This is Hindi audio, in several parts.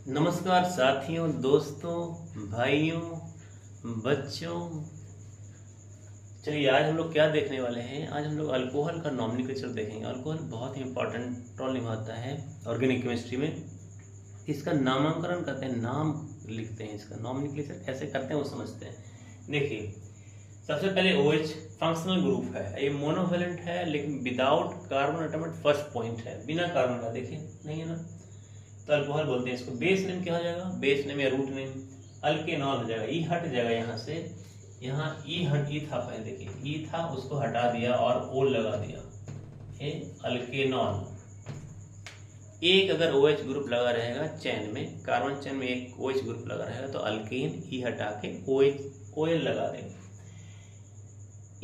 नमस्कार साथियों, दोस्तों, भाइयों, बच्चों। चलिए आज हम लोग क्या देखने वाले हैं। आज हम लोग अल्कोहल का नॉमेनक्लेचर देखेंगे। अल्कोहल बहुत ही इंपॉर्टेंट रोल निभाता है ऑर्गेनिक केमिस्ट्री में। इसका नामांकन करते हैं, नाम लिखते हैं। इसका नॉमेनक्लेचर कैसे करते हैं वो समझते हैं। देखिए, सबसे पहले OH फंक्शनल ग्रुप है। ये मोनोवेलेंट है लेकिन without carbon atom first point है, बिना कार्बन का। देखिए नहीं है ना, तो अल्कोहल बोलते हैं इसको। बेस नेम क्या हो जाएगा? बेस नेम या रूट नेम अल्केनॉल हो जाएगा। ई हट जाएगा यहाँ से, यहाँ ई था पहले। देखिए ई था, उसको हटा दिया और ओल लगा दिया, ये अल्केनॉल। एक अगर OH ग्रुप लगा रहेगा चैन में, कार्बन चैन में एक OH ग्रुप लगा रहेगा तो अल्केन ई हटा के OL लगा देंगे।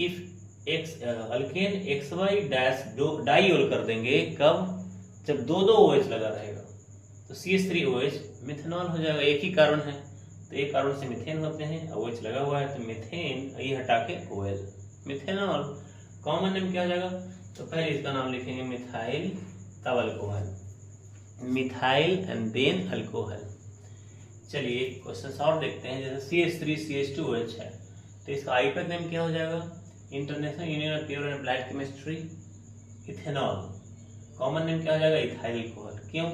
If x alkane XY dash diol कर देंगे कब? जब दो OH लगा रहेगा तो CH3OH मिथेनॉल हो जाएगा। एक ही कार्बन है तो एक कार्बन से मिथेन होते हैं, OH लगा हुआ है तो मिथेन, ये हटा के OL, मिथेनॉल। कॉमन नेम क्या हो जाएगा? तो पहले इसका नाम लिखेंगे मिथाइल, तब alcohol, methyl and then alcohol. चलिए क्वेश्चन और देखते हैं। जैसे CH3CH2OH है तो इसका आईपैक नेम क्या हो जाएगा? International union of pure and applied chemistry, ethanol. Common name क्या हो जाएगा? Ethyl alcohol. क्यों?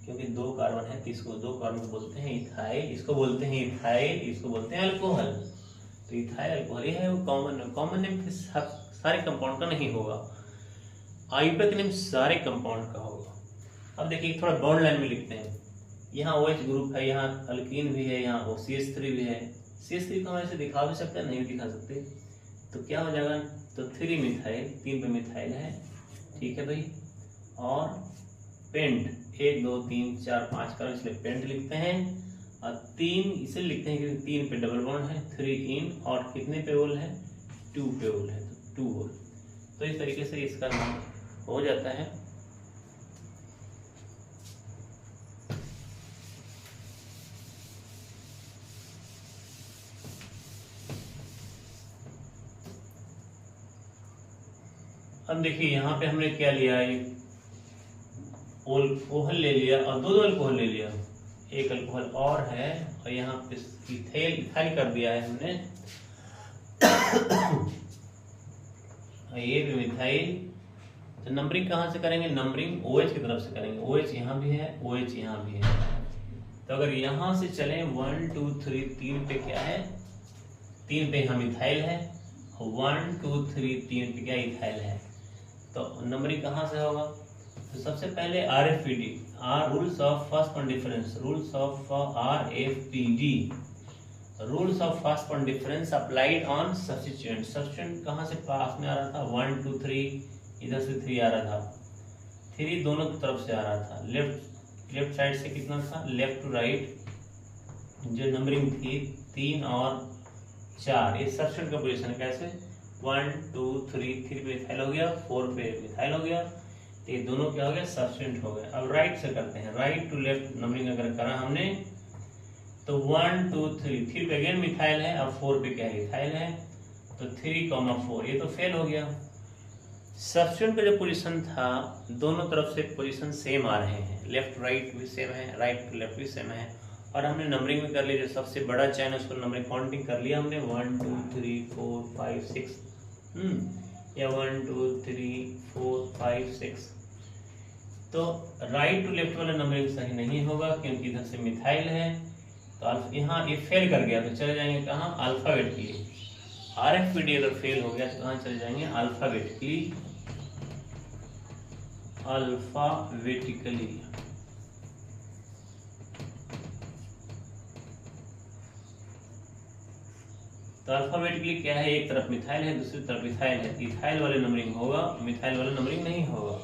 क्योंकि दो कार्बन है तो इसको दो कार्बन को बोलते हैं इथाइल, इसको बोलते हैं इथाइल, इसको बोलते हैं अल्कोहल। तो इथाइल अल्कोहल ये है वो कॉमन नेम। कॉमन नेम सारे कंपाउंड का नहीं होगा, आईपैक नेम सारे कंपाउंड का होगा। अब देखिए थोड़ा बॉन्ड लाइन में लिखते हैं। यहाँ OH ग्रुप है, यहाँ अल्कीन भी है, यहाँ CH3 भी है। CH3 को हम ऐसे दिखा भी सकते हैं, नहीं दिखा सकते। तो क्या हो जाएगा? तो 3 मिथाइल, 3 पे मिथाइल है, ठीक है भाई। और पेंट 1 2 3 4 5 का, इसलिए पेंट लिखते हैं। और 3 इसे लिखते हैं क्योंकि 3 पे डबल बॉन्ड है, 3 इन, और कितने पे ओल है? 2 पे ओल है, तो 2 ओल। तो इस तरीके से इसका नाम हो जाता है। अब देखिए यहाँ पे हमने क्या लिया है, अल्कोहल ले लिया और दो अल्कोहल ले लिया, एक अल्कोहल और है, और यहाँ पे इथाइल कर दिया है हमने। ये भी मिथाइल। तो नंबरिंग कहाँ से करेंगे? नंबरिंग OH की तरफ से करेंगे। OH यहाँ भी है, OH यहाँ भी है। तो अगर यहाँ से चलें 1 2 3, 3 पे क्या है? 3 पे यहाँ मिथाइल है, 1 2 3, 3 पे क्या इथाइल है। तो नंबरिंग कहाँ से होगा? तो सबसे पहले RFPD, rules of first point difference, rules of RFPD, rules of first point difference applied on substituent. Substituent कहाँ से पास में आ रहा था? 1 2 3, इधर से 3 आ रहा था, 3 दोनों तरफ से आ रहा था। लेफ्ट साइड से कितना था? लेफ्ट टू राइट जो नंबरिंग थी 3 और 4, ये सब्स्टिट्यूएंट का पोजीशन है। कैसे? 1 2 3, 3 पे मिथाइल हो गया, 4 पे मिथाइल हो गया, तो ये दोनों क्या हो गया? सब्स्टिट्यूएंट हो गए। अब राइट से करते हैं, राइट टू लेफ्ट नंबरिंग अगर करा हमने तो 1 2 3, 3 पे अगेन मिथाइल है, अब 4 पे क्या है? इथाइल है, तो 3, 4, ये तो फेल हो गया। सब्स्टिट्यूएंट का जो पोजीशन था दोनों तरफ से पोजीशन सेम आ रहे हैं, लेफ्ट राइट भी सेम है, राइट टू लेफ्ट भी सेम है। और हमने नंबरिंग भी कर लिया, जो सबसे बड़ा चैन है उसको नंबरिंग काउंटिंग कर लिया हमने, 1 2 3 4 5 6, या 1 2 3 4 5 6। तो राइट टू लेफ्ट वाला नंबरिंग सही नहीं होगा क्योंकि इधर से मिथाइल है। तो यहाँ ये फेल कर गया तो चले जाएंगे कहाँ? अल्फाबेटिकली। RFPD अगर फेल हो गया तो कहाँ चले जाएंगे? Alphabetically, alphabetically. तो अल्फाबेटिकली क्या है? एक तरफ मिथाइल है, दूसरी तरफ इथाइल है, इथाइल वाले नंबरिंग होगा, मिथाइल वाला नंबरिंग नहीं होगा।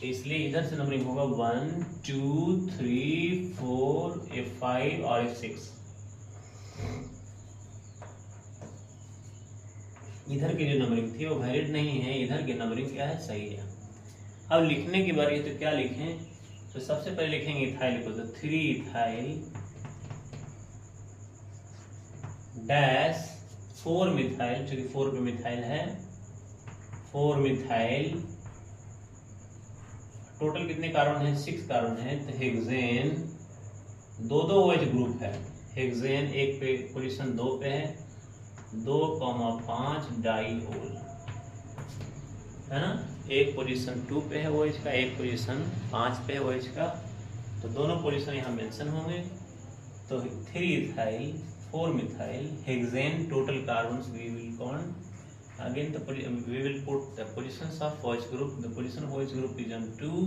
तो इसलिए इधर से नंबरिंग होगा 1 2 3 4 5 और 6। इधर की जो नंबरिंग थी वो वैलिड नहीं है, इधर की नंबरिंग क्या है? सही है। अब लिखने की बारी है तो क्या लिखें? तो सबसे पहले लिखेंगे इथाइल को, तो 3 इथाइल डैश 4 मिथाइल, चूंकि 4 पे मिथाइल है, 4 मिथाइल। टोटल कितने कार्बन है? 6 कार्बन है, तो हेक्सेन दो OH ग्रुप है। हेक्सेन एक पे पोजीशन 2 पे है, 2,5 डाईओल है ना। एक पोजीशन 2 पे है OH का, एक पोजीशन 5 पे है OH का, तो दोनों पोजीशन यहाँ मेंशन होंगे। तो 3 ethyl 4 methyl hexane total carbons we will count again we will put the positions of OH group. The position of OH group is on 2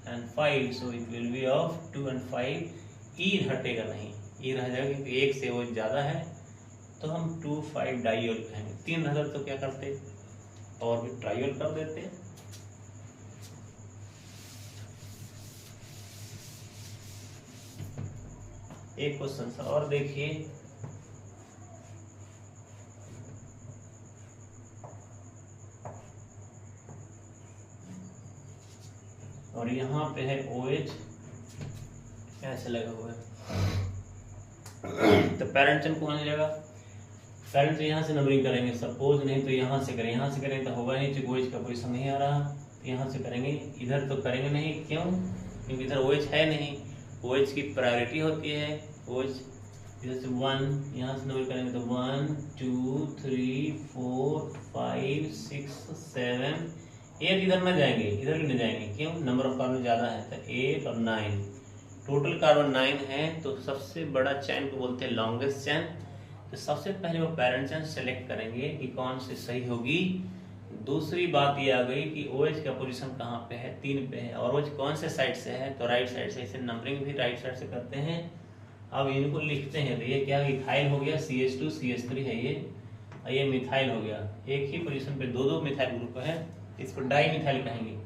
and 5, so it will be of 2 and 5. E हटेगा नहीं, E रह जाएगा क्योंकि एक से OH ज़्यादा है, तो हम 2,5 डाईओल कहेंगे। 3 रहता तो क्या करते और भी ट्राईओल कर देते। एक क्वेश्चन और देखिए, और यहाँ पे है OH ऐसे लगा हुआ है, तो पेरेंट चेन कौन जाएगा? पेरेंट से यहाँ से नंबरिंग करेंगे, सपोज नहीं तो यहाँ से करें, यहाँ से करें तो होगा नहीं, क्योंकि OH का पोजीशन नहीं आ रहा, तो यहाँ से करेंगे। इधर तो करेंगे नहीं, क्यों? क्योंकि इधर OH है नहीं, OH की प्रायोरिटी होती है। OH इधर से 1, यहाँ से नंबर करेंगे तो 1 2 3 4 5 6 7, 8 इधर न जाएंगे, इधर भी न जाएंगे, क्यों? नंबर ऑफ कार्बन ज़्यादा है, तो 8 और 9, टोटल कार्बन 9 है। तो सबसे बड़ा चैन को बोलते हैं लॉन्गेस्ट चैन। तो सबसे पहले वो पेरेंट चैन सेलेक्ट करेंगे कि कौन सी सही होगी। दूसरी बात ये आ गई कि OH का पोजीशन कहाँ पे है? 3 पे है, और OH कौन से साइड से है? तो राइट साइड से। इसे नंबरिंग भी राइट साइड से करते हैं। अब इनको लिखते हैं, तो ये क्या इथाइल हो गया, CH2 CH3 है ये मिथाइल हो गया। एक ही पोजीशन पे 2 मिथाइल ग्रुप है, इसको डाई मिथाइल कहेंगे।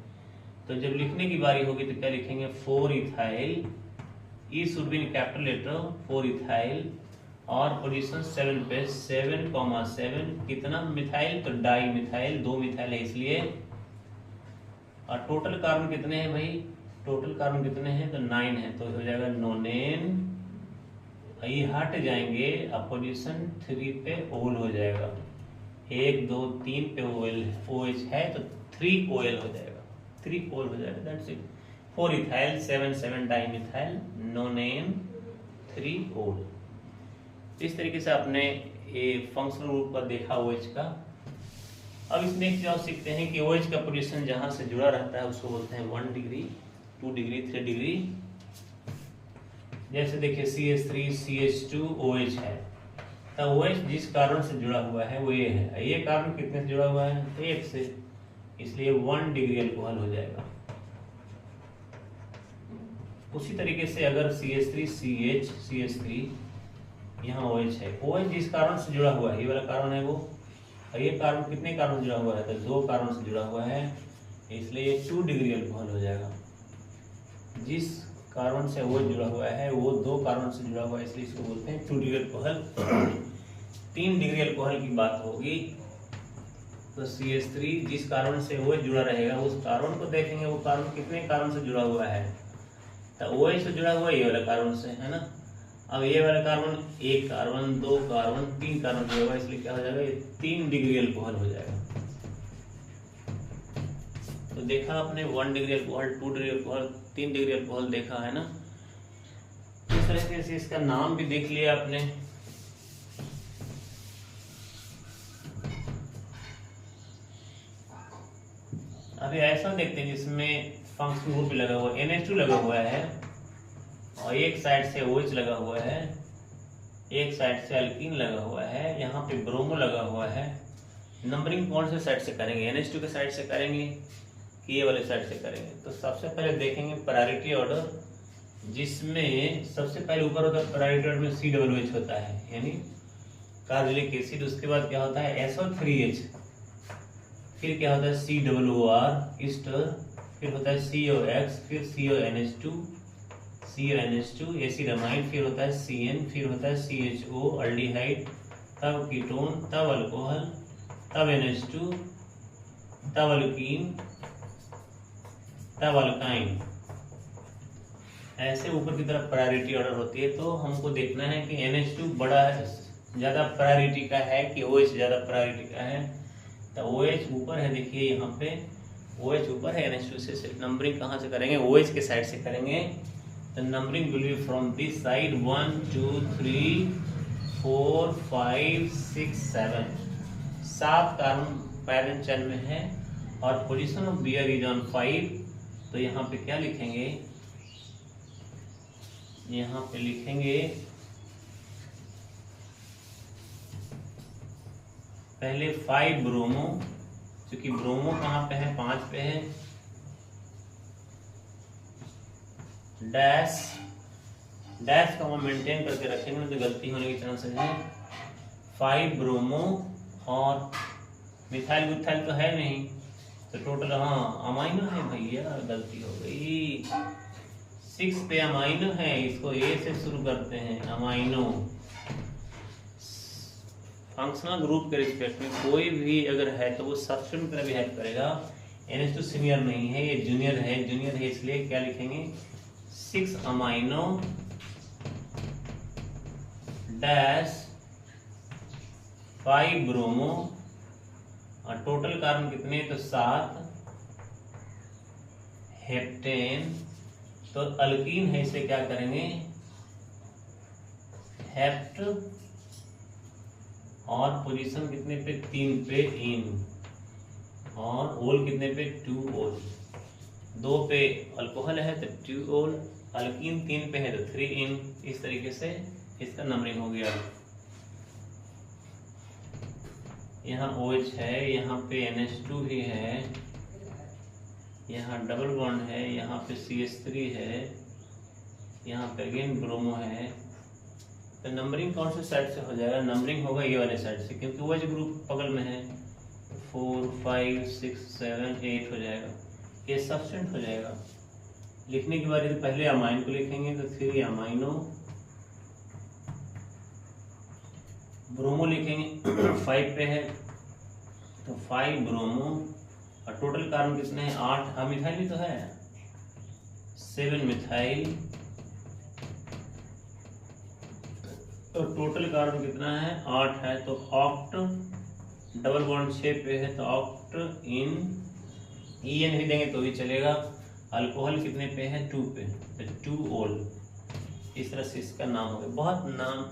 तो जब लिखने की बारी होगी तो क्या लिखेंगे? 4 ethyl, e should be in capital letter, 4 ethyl, और पोजीशन 7 पे 7,7 कितना मिथाइल? तो डाई मिथाइल, 2 मिथाइल है इसलिए। और टोटल कार्बन कितने हैं भाई? टोटल कार्बन कितने हैं? तो 9 है, तो हो जाएगा नोनेन। ये हट जाएंगे, अब पोजीशन 3 पे ओल हो जाएगा। 1 2 3 पे OH है तो 3 OL हो जाएगा, 3 OL हो जाएगा, that's it. 4 ethyl 7 di methyl, नोनेन 3 OL। इस तरीके से आपने ये फंक्शनल ग्रुप पर देखा OH का। अब इसमें एक चीज और सीखते हैं कि OH का पोजीशन जहां से जुड़ा रहता है उसको बोलते हैं 1 डिग्री, 2 डिग्री, 3 डिग्री। जैसे देखिए CH3 CH2 OH है, तो OH जिस कार्बन से जुड़ा हुआ है वो ये है। ये कार्बन कितने से जुड़ा हुआ है? तो 1 से, इसलिए 1 डिग्री अल्कोहल हो जाएगा। उसी तरीके से अगर CH3 CH3 यहाँ OH है, OH जिस कार्बन से जुड़ा हुआ है, ये वाला कार्बन है वो, और ये कार्बन कितने कार्बन से जुड़ा हुआ है? तो 2 कार्बन से जुड़ा हुआ है, इसलिए ये 2 डिग्री अल्कोहल हो जाएगा। जिस कार्बन से OH जुड़ा हुआ है वो 2 कार्बन से जुड़ा हुआ है, इसलिए इसको बोलते हैं 2 डिग्री अल्कोहल। 3 डिग्री अल्कोहल की बात होगी तो CH3 जिस कार्बन से OH जुड़ा रहेगा उस कार्बन को देखेंगे, वो कार्बन कितने कार्बन से जुड़ा हुआ है? तो OH से जुड़ा हुआ है ये वाला कार्बन से, है ना। अब ये वाला कार्बन 1 कार्बन 2 कार्बन 3 कार्बन जुड़ा हुआ है, इसलिए क्या हो जाएगा? ये 3 डिग्री अल्कोहल हो जाएगा। तो देखा आपने 1 degree alcohol, 2 degree alcohol, 3 degree alcohol देखा है ना। इस तरह से इसका नाम भी देख लिया आपने। अभी ऐसा देखते हैं जिसमें फंक्शनल ग्रुप लगा हुआ है, NH2 लगा हुआ है, और एक साइड से OH लगा हुआ है, एक साइड से अल्कीन लगा हुआ है, यहाँ पे ब्रोमो लगा हुआ है। नंबरिंग कौन से साइड से करेंगे? NH2 के साइड से करेंगे कि ये वाले साइड से करेंगे? तो सबसे पहले देखेंगे प्रायोरिटी ऑर्डर, जिसमें सबसे पहले ऊपर होता है प्रायोरिटी ऑर्डर में COOH होता है, यानी कार्बोक्सिलिक एसिड। उसके बाद क्या होता है? SO3H, फिर क्या होता है? COOR ईस्टर, फिर होता है COX, फिर CONH2 एसिड अमाइड, फिर होता है CN, फिर होता है CHO अल्डिहाइड, तब कीटोन, तब अल्कोहल, तब NH2, तब अल्कीन, तब अल्काइन। ऐसे ऊपर की तरफ प्रायोरिटी ऑर्डर होती है। तो हमको देखना है कि NH2 बड़ा ज़्यादा प्रायोरिटी का है कि OH ज़्यादा प्रायोरिटी का है। तो OH ऊपर है, देखिए यहाँ पे OH ऊपर है NH2 से। नंबरिंग कहाँ से करेंगे? OH के साइड से करेंगे। The numbering will be from this side 1 2 3 4 5 6 7 7 carbon parent chain में है और position of bear is on 5। तो यहाँ पे क्या लिखेंगे, यहाँ पे लिखेंगे पहले 5 ब्रोमो, क्योंकि ब्रोमो कहाँ पे है, 5 पे है, डैश डैश का हम मेंटेन करके रखेंगे तो गलती होने की चांसेस है। 5 ब्रोमो और मिथाइल मिथाइल तो है नहीं, तो टोटल हाँ अमाइनो है भैया, गलती हो गई। 6 पे अमाइनो है, इसको ए से शुरू करते हैं। अमाइनो फंक्शनल ग्रुप के रिस्पेक्ट में कोई भी अगर है तो वो सब्स्टिट्यूट में भी हेल्प करेगा। NH2 सीनियर नहीं है, ये जूनियर है, जूनियर है इसलिए क्या लिखेंगे 6 अमाइनो डैश 5 ब्रोमो और टोटल कार्बन कितने, तो 7 हेप्टेन। तो अल्कीन है, इसे क्या करेंगे हेप्ट और पोजीशन कितने पे 3 पे इन और ओल कितने पे 2 ओल। 2 पे अल्कोहल है तो 2 ओल, अल्कीन 3 पे है तो 3 इन। इस तरीके से इसका नंबरिंग हो गया। यहाँ OH है, यहाँ पे NH2 भी है, यहाँ डबल बॉन्ड है, यहाँ पे CH3 है, यहाँ पे अगेन ब्रोमो है। तो नंबरिंग कौन से साइड से हो जाएगा, नंबरिंग होगा ये वाले साइड से, क्योंकि OH ग्रुप बगल में है। 4 5 6 7 8 हो जाएगा, ये सब्स्टेंट हो जाएगा। लिखने की बारी तो पहले अमाइन को लिखेंगे, तो फिर अमाइनो, ब्रोमो लिखेंगे 5 पे है तो 5 ब्रोमो और टोटल कार्बन कितने हैं 8। हाँ मिथाइल भी तो है, 7 मिथाइल। तो टोटल कार्बन कितना है 8 है, तो ऑक्ट, डबल बॉन्ड 6 पे है तो ऑक्ट इन, EN भी देंगे तो भी चलेगा। अल्कोहल कितने पे है 2 पे, तो 2 ओल। इस तरह से इसका नाम हो गया। बहुत नाम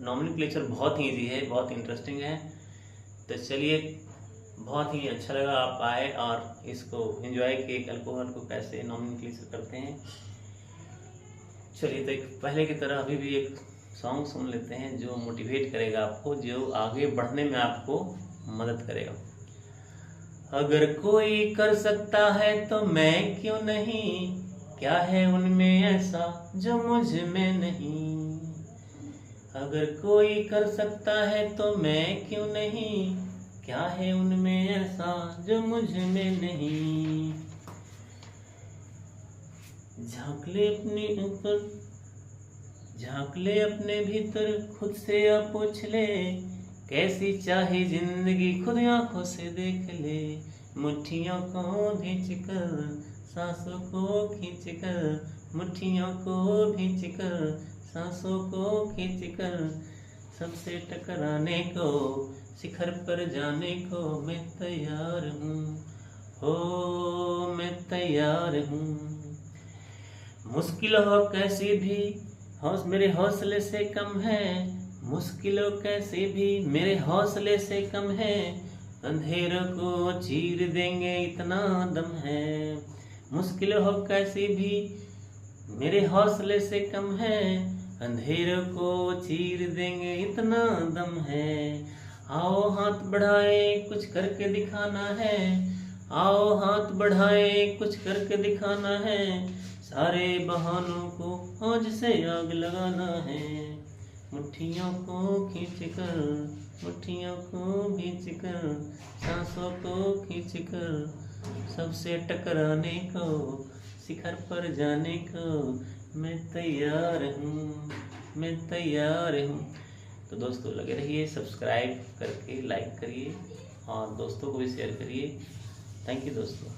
नॉमेनक्लेचर बहुत ही इजी है, बहुत इंटरेस्टिंग है। तो चलिए, बहुत ही अच्छा लगा आप आए और इसको एंजॉय किए, अल्कोहल को कैसे नॉमेनक्लेचर करते हैं। चलिए, तो एक पहले की तरह अभी भी एक सॉन्ग सुन लेते हैं जो मोटिवेट करेगा आपको, जो आगे बढ़ने में आपको मदद करेगा। अगर कोई कर सकता है तो मैं क्यों नहीं, क्या है उनमें ऐसा जो मुझ में नहीं। अगर कोई कर सकता है तो मैं क्यों नहीं, क्या है उनमें ऐसा जो मुझ में नहीं। झांक ले अपने ऊपर, झांक ले अपने भीतर, खुद से आप पूछ ले, कैसी चाहे जिंदगी खुद आंखों से देख ले। मुट्ठियों को भींच कर, सांसों को खींच कर, मुट्ठियों को भींच कर, सांसों को खींच कर, सबसे टकराने को, शिखर पर जाने को मैं तैयार हूँ, हो मैं तैयार हूँ। मुश्किल हो कैसी भी मेरे हौसले से कम है, मुश्किल हो कैसी भी मेरे हौसले से कम है। अंधेरों को चीर देंगे इतना दम है, मुश्किल हो कैसी भी मेरे हौसले से कम है। अंधेरों को चीर देंगे इतना दम है। आओ हाथ बढ़ाए कुछ करके दिखाना है, आओ हाथ बढ़ाए कुछ करके दिखाना है। सारे बहानों को आज से आग लगाना है। मुट्ठियों को खींच कर, मुट्ठियों को खींच कर, सांसों को खींच कर, सबसे टकराने को, शिखर पर जाने को मैं तैयार हूँ, मैं तैयार हूँ। तो दोस्तों लगे रहिए, सब्सक्राइब करके लाइक करिए और दोस्तों को भी शेयर करिए। थैंक यू दोस्तों।